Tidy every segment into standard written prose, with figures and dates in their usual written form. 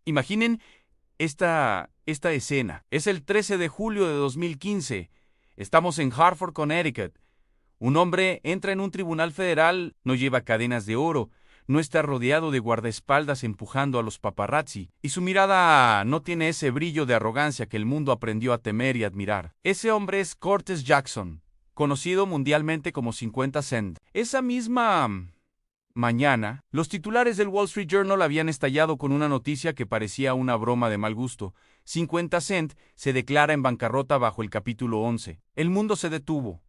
Imaginen esta escena. Es el 13 de julio de 2015. Estamos en Hartford, Connecticut. Un hombre entra en un tribunal federal, no lleva cadenas de oro, no está rodeado de guardaespaldas empujando a los paparazzi, y su mirada no tiene ese brillo de arrogancia que el mundo aprendió a temer y admirar. Ese hombre es Curtis Jackson, conocido mundialmente como 50 Cent. Esa misma mañana, los titulares del Wall Street Journal habían estallado con una noticia que parecía una broma de mal gusto. 50 Cent se declara en bancarrota bajo el capítulo 11. El mundo se detuvo.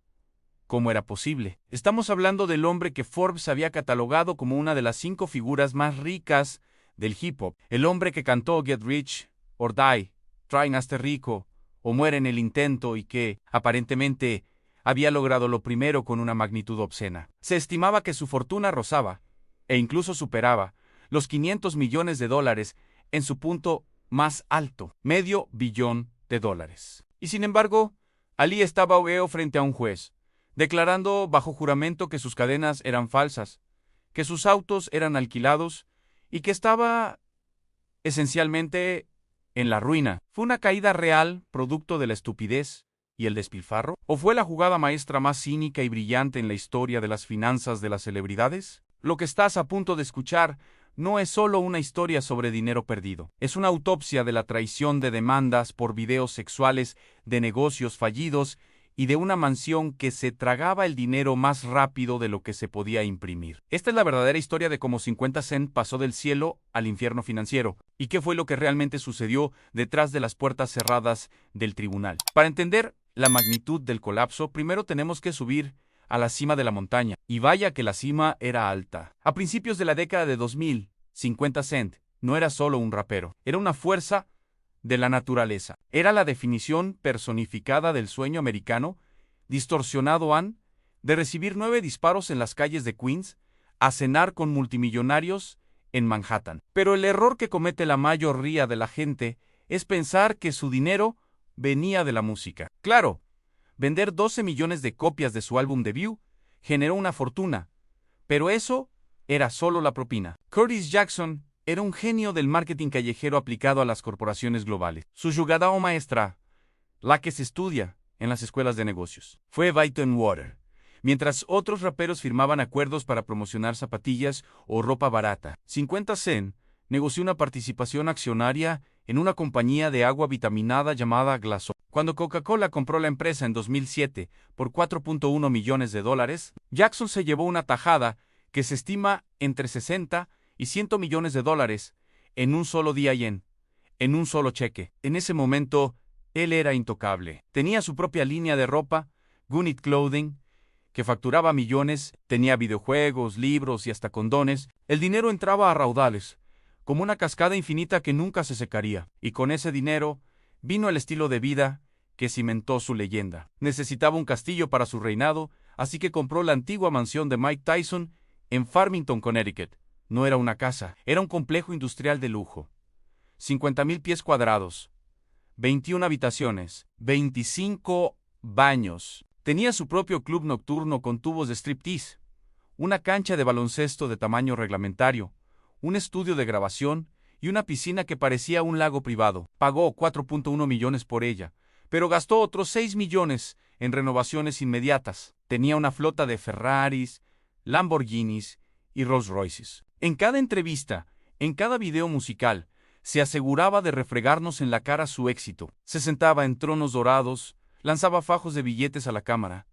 ¿Cómo era posible? Estamos hablando del hombre que Forbes había catalogado como una de las 5 figuras más ricas del hip hop. El hombre que cantó Get Rich or Die, Trying Hazte Rico o Muere en el intento y que, aparentemente, había logrado lo primero con una magnitud obscena. Se estimaba que su fortuna rozaba, e incluso superaba, los $500 millones en su punto más alto, $500 millones. Y sin embargo, Ali estaba ahogado frente a un juez, declarando bajo juramento que sus cadenas eran falsas, que sus autos eran alquilados y que estaba, esencialmente, en la ruina. ¿Fue una caída real, producto de la estupidez y el despilfarro? ¿O fue la jugada maestra más cínica y brillante en la historia de las finanzas de las celebridades? Lo que estás a punto de escuchar no es solo una historia sobre dinero perdido. Es una autopsia de la traición de demandas por videos sexuales, de negocios fallidos y de una mansión que se tragaba el dinero más rápido de lo que se podía imprimir. Esta es la verdadera historia de cómo 50 Cent pasó del cielo al infierno financiero y qué fue lo que realmente sucedió detrás de las puertas cerradas del tribunal. Para entender la magnitud del colapso, primero tenemos que subir a la cima de la montaña. Y vaya que la cima era alta. A principios de la década de 2000, 50 Cent no era solo un rapero, era una fuerza de la naturaleza. Era la definición personificada del sueño americano, distorsionado de recibir 9 disparos en las calles de Queens, a cenar con multimillonarios en Manhattan. Pero el error que comete la mayoría de la gente es pensar que su dinero venía de la música. Claro, vender 12 millones de copias de su álbum debut generó una fortuna, pero eso era solo la propina. Curtis Jackson era un genio del marketing callejero aplicado a las corporaciones globales. Su jugada maestra, la que se estudia en las escuelas de negocios, fue Bite and Water. Mientras otros raperos firmaban acuerdos para promocionar zapatillas o ropa barata, 50 Cent negoció una participación accionaria en una compañía de agua vitaminada llamada Glaso. Cuando Coca-Cola compró la empresa en 2007 por $4.1 millones, Jackson se llevó una tajada que se estima entre 60 y 100 millones de dólares en un solo día y en un solo cheque. En ese momento, él era intocable. Tenía su propia línea de ropa, Gunit Clothing, que facturaba millones, tenía videojuegos, libros y hasta condones. El dinero entraba a raudales, como una cascada infinita que nunca se secaría. Y con ese dinero vino el estilo de vida que cimentó su leyenda. Necesitaba un castillo para su reinado, así que compró la antigua mansión de Mike Tyson en Farmington, Connecticut. No era una casa, era un complejo industrial de lujo. 50,000 pies cuadrados, 21 habitaciones, 25 baños. Tenía su propio club nocturno con tubos de striptease, una cancha de baloncesto de tamaño reglamentario, un estudio de grabación y una piscina que parecía un lago privado. Pagó 4.1 millones por ella, pero gastó otros 6 millones en renovaciones inmediatas. Tenía una flota de Ferraris, Lamborghinis y Rolls Royces. En cada entrevista, en cada video musical, se aseguraba de refregarnos en la cara su éxito. Se sentaba en tronos dorados, lanzaba fajos de billetes a la cámara.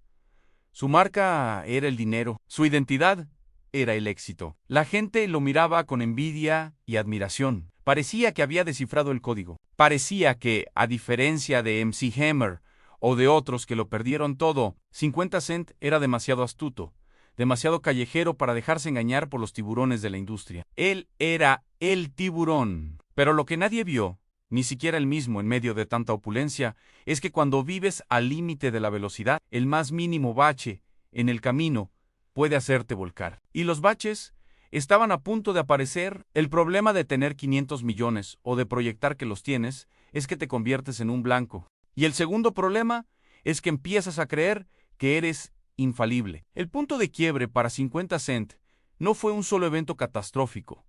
Su marca era el dinero, su identidad era el éxito. La gente lo miraba con envidia y admiración. Parecía que había descifrado el código. Parecía que, a diferencia de MC Hammer o de otros que lo perdieron todo, 50 Cent era demasiado astuto, demasiado callejero para dejarse engañar por los tiburones de la industria. Él era el tiburón. Pero lo que nadie vio, ni siquiera él mismo en medio de tanta opulencia, es que cuando vives al límite de la velocidad, el más mínimo bache en el camino puede hacerte volcar. Y los baches estaban a punto de aparecer. El problema de tener 500 millones o de proyectar que los tienes es que te conviertes en un blanco. Y el segundo problema es que empiezas a creer que eres infalible. El punto de quiebre para 50 Cent no fue un solo evento catastrófico,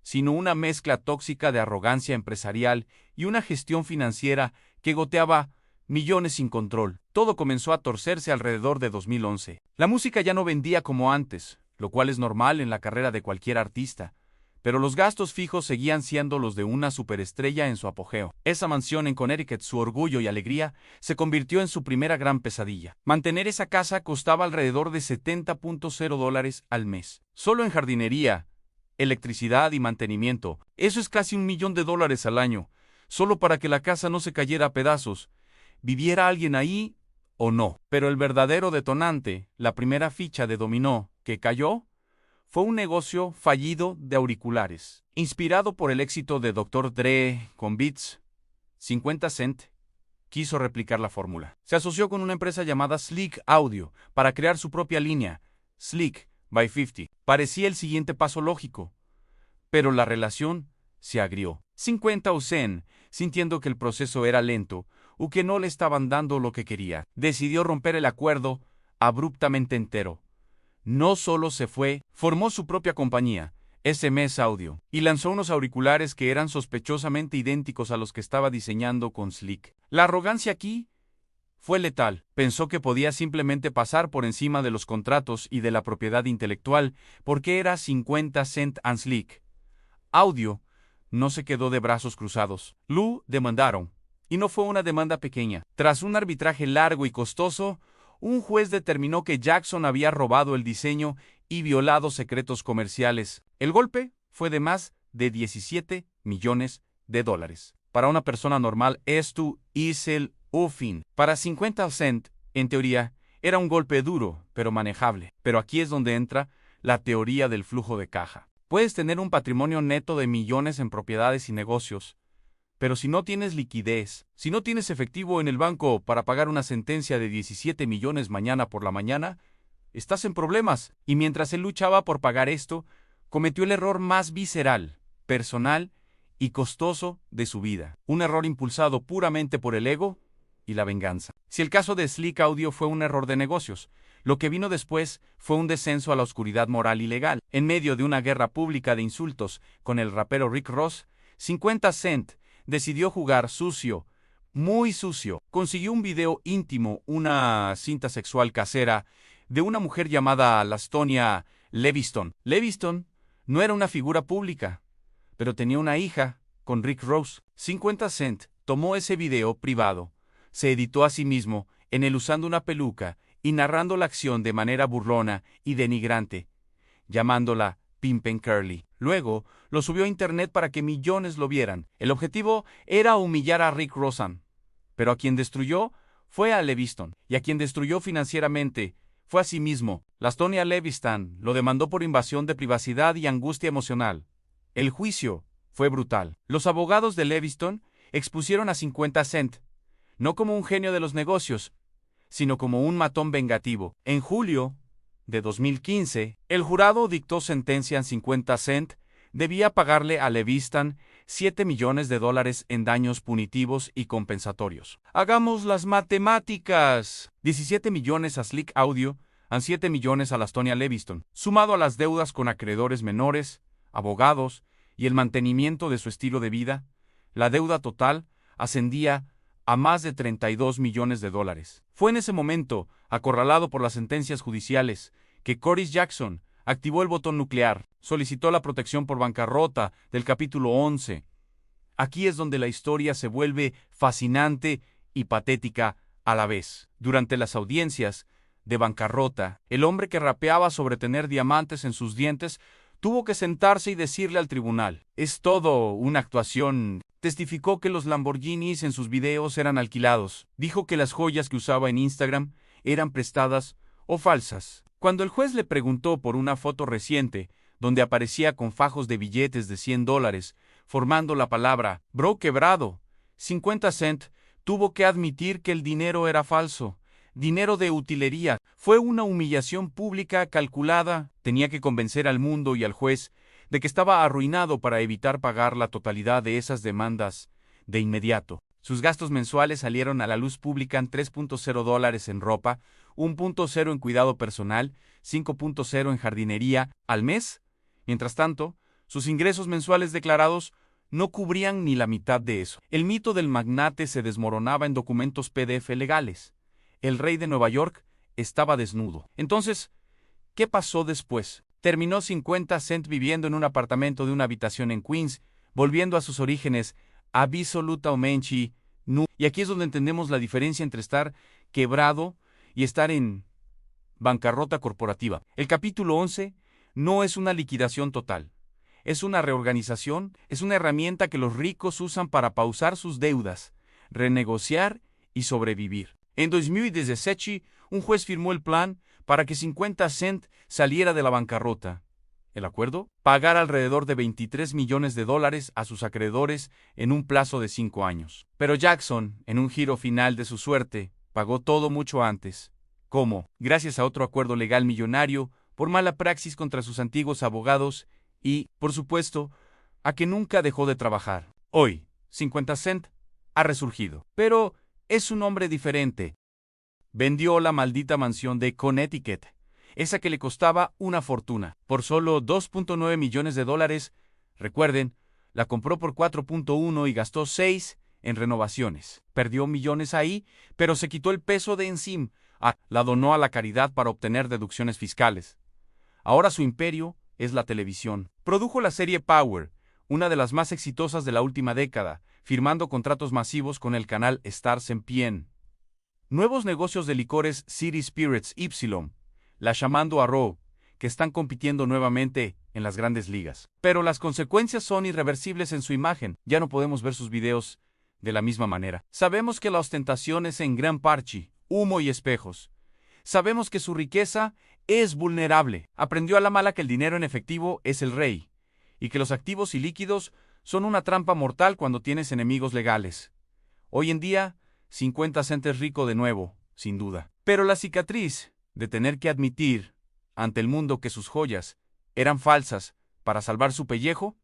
sino una mezcla tóxica de arrogancia empresarial y una gestión financiera que goteaba millones sin control. Todo comenzó a torcerse alrededor de 2011. La música ya no vendía como antes, lo cual es normal en la carrera de cualquier artista, pero los gastos fijos seguían siendo los de una superestrella en su apogeo. Esa mansión en Connecticut, su orgullo y alegría, se convirtió en su primera gran pesadilla. Mantener esa casa costaba alrededor de $70.0 al mes. Solo en jardinería, electricidad y mantenimiento. Eso es casi $1 millón al año, solo para que la casa no se cayera a pedazos, viviera alguien ahí o no. Pero el verdadero detonante, la primera ficha de dominó que cayó, fue un negocio fallido de auriculares. Inspirado por el éxito de Dr. Dre con Beats, 50 Cent quiso replicar la fórmula. Se asoció con una empresa llamada Slick Audio para crear su propia línea, Slick by 50. Parecía el siguiente paso lógico, pero la relación se agrió. 50 Cent, sintiendo que el proceso era lento o que no le estaban dando lo que quería, decidió romper el acuerdo abruptamente entero. No solo se fue, formó su propia compañía, SMS Audio, y lanzó unos auriculares que eran sospechosamente idénticos a los que estaba diseñando con Slick. La arrogancia aquí fue letal. Pensó que podía simplemente pasar por encima de los contratos y de la propiedad intelectual porque era 50 Cent and Slick Audio. No se quedó de brazos cruzados. Lu demandaron, y no fue una demanda pequeña. Tras un arbitraje largo y costoso, un juez determinó que Jackson había robado el diseño y violado secretos comerciales. El golpe fue de más de $17 millones. Para una persona normal, esto es el fin. Para 50 Cent, en teoría, era un golpe duro, pero manejable. Pero aquí es donde entra la teoría del flujo de caja. Puedes tener un patrimonio neto de millones en propiedades y negocios, pero si no tienes liquidez, si no tienes efectivo en el banco para pagar una sentencia de 17 millones mañana por la mañana, estás en problemas. Y mientras él luchaba por pagar esto, cometió el error más visceral, personal y costoso de su vida. Un error impulsado puramente por el ego y la venganza. Si el caso de Slick Audio fue un error de negocios, lo que vino después fue un descenso a la oscuridad moral y legal. En medio de una guerra pública de insultos con el rapero Rick Ross, 50 Cent decidió jugar sucio, muy sucio. Consiguió un video íntimo, una cinta sexual casera, de una mujer llamada Lastonia Leviston. Leviston no era una figura pública, pero tenía una hija con Rick Ross. 50 Cent tomó ese video privado, se editó a sí mismo en él usando una peluca y narrando la acción de manera burlona y denigrante, llamándola Pimpin' Curly. Luego, lo subió a internet para que millones lo vieran. El objetivo era humillar a Rick Rosen, pero a quien destruyó fue a Leviston, y a quien destruyó financieramente fue a sí mismo. Lastonia Leviston lo demandó por invasión de privacidad y angustia emocional. El juicio fue brutal. Los abogados de Leviston expusieron a 50 Cent, no como un genio de los negocios, sino como un matón vengativo. En julio de 2015, el jurado dictó sentencia a 50 Cent. Debía pagarle a Leviston $7 millones en daños punitivos y compensatorios. Hagamos las matemáticas. 17 millones a Slick Audio, a 7 millones a Lastonia Leviston, sumado a las deudas con acreedores menores, abogados y el mantenimiento de su estilo de vida, la deuda total ascendía a más de $32 millones. Fue en ese momento, acorralado por las sentencias judiciales, que Curtis Jackson activó el botón nuclear, solicitó la protección por bancarrota del capítulo 11. Aquí es donde la historia se vuelve fascinante y patética a la vez. Durante las audiencias de bancarrota, el hombre que rapeaba sobre tener diamantes en sus dientes tuvo que sentarse y decirle al tribunal: es todo una actuación. Testificó que los Lamborghinis en sus videos eran alquilados. Dijo que las joyas que usaba en Instagram eran prestadas o falsas. Cuando el juez le preguntó por una foto reciente, donde aparecía con fajos de billetes de $100, formando la palabra bro quebrado, 50 Cent tuvo que admitir que el dinero era falso, dinero de utilería. Fue una humillación pública calculada. Tenía que convencer al mundo y al juez de que estaba arruinado para evitar pagar la totalidad de esas demandas de inmediato. Sus gastos mensuales salieron a la luz pública en $3.0 en ropa, 1.0 en cuidado personal, 5.0 en jardinería al mes. Mientras tanto, Sus ingresos mensuales declarados no cubrían ni la mitad de eso. El mito del magnate se desmoronaba en documentos PDF legales. El rey de Nueva York estaba desnudo. Entonces, ¿qué pasó después? Terminó 50 Cent viviendo en un apartamento de una habitación en Queens, volviendo a sus orígenes, absolutamente nu. Y aquí es donde entendemos la diferencia entre estar quebrado y estar en bancarrota corporativa. El capítulo 11 no es una liquidación total. Es una reorganización, es una herramienta que los ricos usan para pausar sus deudas, renegociar y sobrevivir. En 2017, un juez firmó el plan para que 50 Cent saliera de la bancarrota. ¿El acuerdo? Pagar alrededor de $23 millones a sus acreedores en un plazo de 5 años. Pero Jackson, en un giro final de su suerte, pagó todo mucho antes. ¿Cómo? Gracias a otro acuerdo legal millonario, por mala praxis contra sus antiguos abogados y, por supuesto, a que nunca dejó de trabajar. Hoy, 50 Cent ha resurgido. Pero es un hombre diferente. Vendió la maldita mansión de Connecticut, esa que le costaba una fortuna, por solo $2.9 millones. Recuerden, la compró por 4.1 y gastó 6 en renovaciones. Perdió millones ahí, pero se quitó el peso de encima. La donó a la caridad para obtener deducciones fiscales. Ahora su imperio es la televisión. Produjo la serie Power, una de las más exitosas de la última década, firmando contratos masivos con el canal Stars ESPN. Nuevos negocios de licores City Spirits Y, la llamando a Raw, que están compitiendo nuevamente en las grandes ligas. Pero las consecuencias son irreversibles en su imagen. Ya no podemos ver sus videos de la misma manera. Sabemos que la ostentación es en gran parte humo y espejos. Sabemos que su riqueza es vulnerable. Aprendió a la mala que el dinero en efectivo es el rey, y que los activos y líquidos son una trampa mortal cuando tienes enemigos legales. Hoy en día, 50 Cent es rico de nuevo, sin duda. Pero la cicatriz de tener que admitir ante el mundo que sus joyas eran falsas para salvar su pellejo,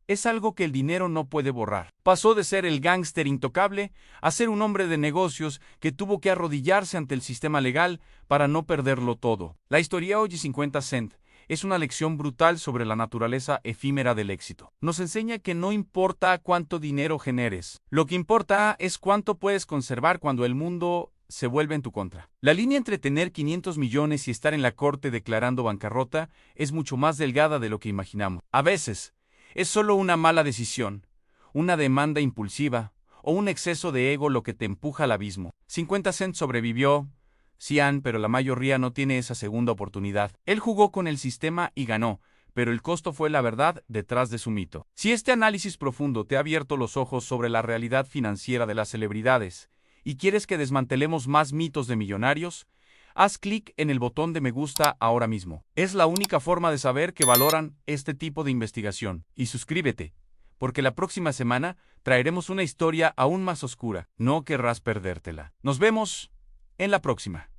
es algo que el dinero no puede borrar. Pasó de ser el gángster intocable a ser un hombre de negocios que tuvo que arrodillarse ante el sistema legal para no perderlo todo. La historia hoy de 50 Cent es una lección brutal sobre la naturaleza efímera del éxito. Nos enseña que no importa cuánto dinero generes, lo que importa es cuánto puedes conservar cuando el mundo se vuelve en tu contra. La línea entre tener 500 millones y estar en la corte declarando bancarrota es mucho más delgada de lo que imaginamos. A veces, es solo una mala decisión, una demanda impulsiva o un exceso de ego lo que te empuja al abismo. 50 Cent sobrevivió, pero la mayoría no tiene esa segunda oportunidad. Él jugó con el sistema y ganó, pero el costo fue la verdad detrás de su mito. Si este análisis profundo te ha abierto los ojos sobre la realidad financiera de las celebridades y quieres que desmantelemos más mitos de millonarios, haz clic en el botón de me gusta ahora mismo. Es la única forma de saber que valoran este tipo de investigación. Y suscríbete, porque la próxima semana traeremos una historia aún más oscura. No querrás perdértela. Nos vemos en la próxima.